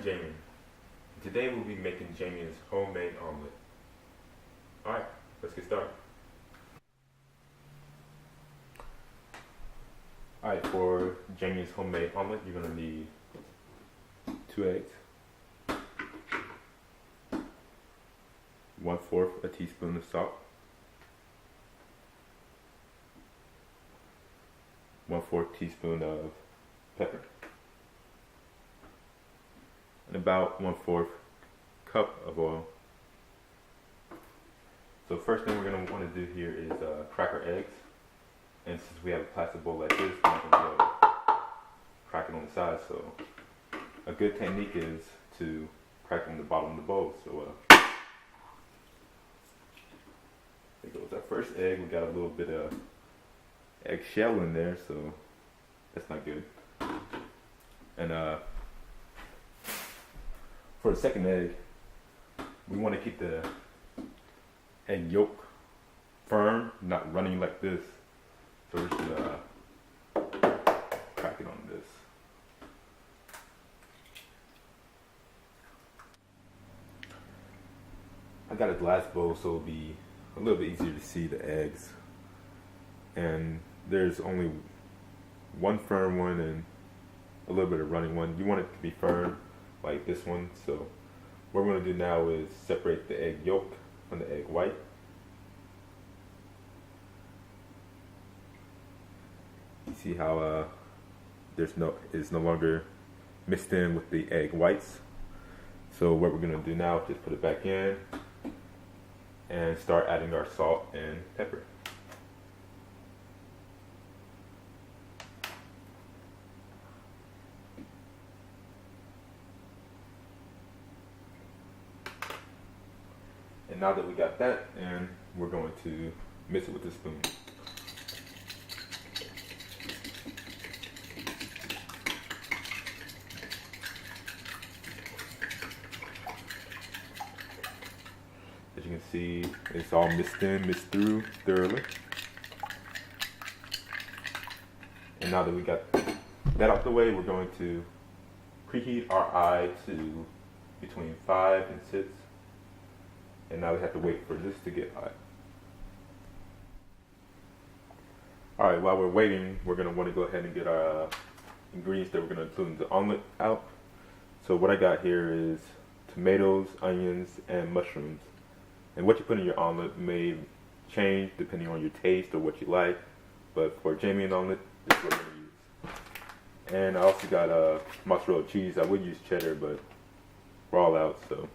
Jamie. Today we'll be making Jamie's homemade omelet. Alright, let's get started. Alright, for Jamie's homemade omelet, you're going to need 2 eggs, 1/4 a teaspoon of salt, 1/4 teaspoon of pepper, and about 1/4 cup of oil. So first thing we're going to want to do here is crack our eggs. And since we have a plastic bowl like this, we're not going to be able to crack it on the side. So a good technique is to crack on the bottom of the bowl. So there goes our first egg. We got a little bit of eggshell in there, so that's not good. And for the second egg, we want to keep the egg yolk firm, not running like this. So we're just gonna crack it on this. I got a glass bowl so it'll be a little bit easier to see the eggs. And there's only one firm one and a little bit of running one. You want it to be firm like this one. So what we're gonna do now is separate the egg yolk from the egg white. You see how it's no longer mixed in with the egg whites. So what we're gonna do now is just put it back in and start adding our salt and pepper. And now that we got that in, we're going to mix it with a spoon. As you can see, it's all mixed through thoroughly. And now that we got that out the way, we're going to preheat our eye to between 5 and 6. And now we have to wait for this to get hot. Alright, while we're waiting, we're going to want to go ahead and get our ingredients that we're going to include in the omelet out. So what I got here is tomatoes, onions, and mushrooms. And what you put in your omelet may change depending on your taste or what you like. But for Jamie and omelet, this is what we're going to use. And I also got mozzarella cheese. I would use cheddar, but we're all out, so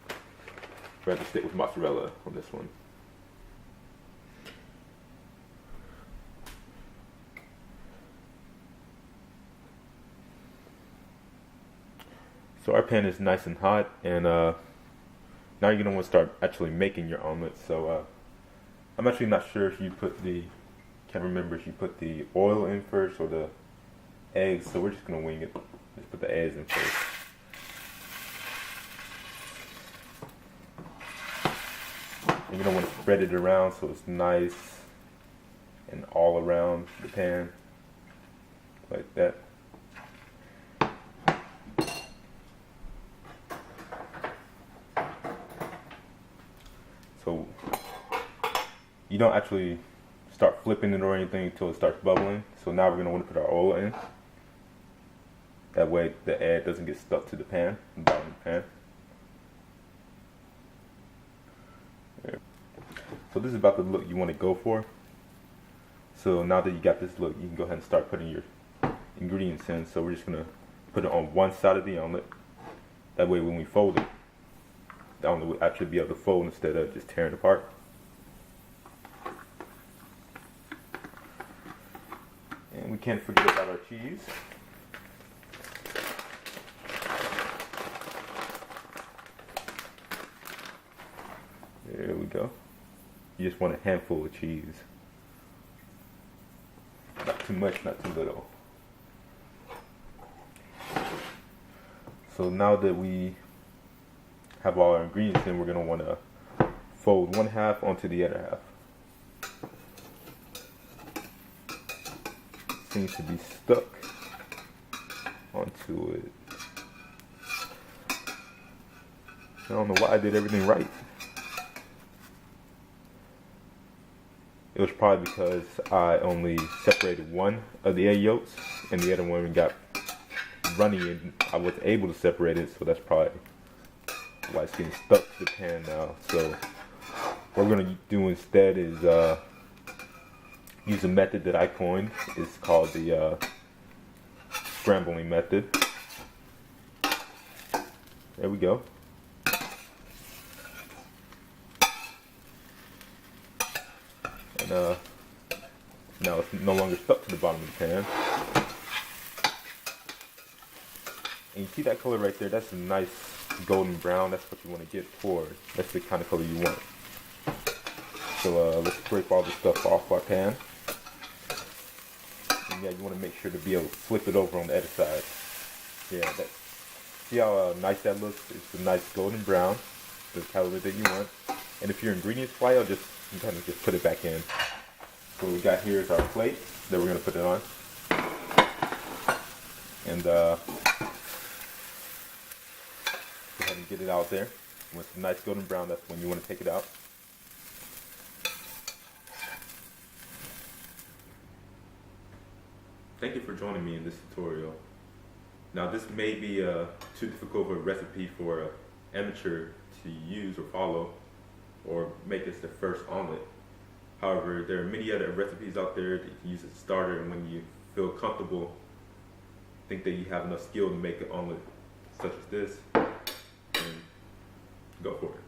we have to stick with mozzarella on this one. So our pan is nice and hot, and now you're going to want to start actually making your omelet. So I'm actually not sure if you can't remember if you put the oil in first or the eggs, so we're just going to wing it. Just put the eggs in first. You're going to want to spread it around so it's nice and all around the pan, like that. So you don't actually start flipping it or anything until it starts bubbling. So now we're going to want to put our oil in. That way the egg doesn't get stuck to the pan, the bottom of the pan. So this is about the look you want to go for. So now that you got this look, you can go ahead and start putting your ingredients in. So we're just going to put it on one side of the omelet. That way when we fold it, the omelet will actually be able to fold instead of just tearing apart. And we can't forget about our cheese. There we go. You just want a handful of cheese. Not too much, not too little. So now that we have all our ingredients in, we're going to want to fold one half onto the other half. Seems to be stuck onto it. I don't know why I did everything right. It was probably because I only separated one of the egg yolks and the other one got runny and I wasn't able to separate it, so that's probably why it's getting stuck to the pan now. So what we're going to do instead is use a method that I coined. It's called the scrambling method. There we go. And now it's no longer stuck to the bottom of the pan. And you see that color right there? That's a nice golden brown. That's what you want to get forward. That's the kind of color you want. So let's scrape all the stuff off our pan. And yeah, you want to make sure to be able to flip it over on the other side. Yeah, see how nice that looks? It's a nice golden brown, the color that you want. And if your ingredients fly out, you kind of just put it back in. So what we got here is our plate that we're going to put it on. And go ahead and get it out there. When it's a nice golden brown, that's when you want to take it out. Thank you for joining me in this tutorial. Now this may be too difficult of a recipe for an amateur to use or follow or make this the first omelet. However, there are many other recipes out there that you can use as a starter, and when you feel comfortable, think that you have enough skill to make an omelet such as this, then go for it.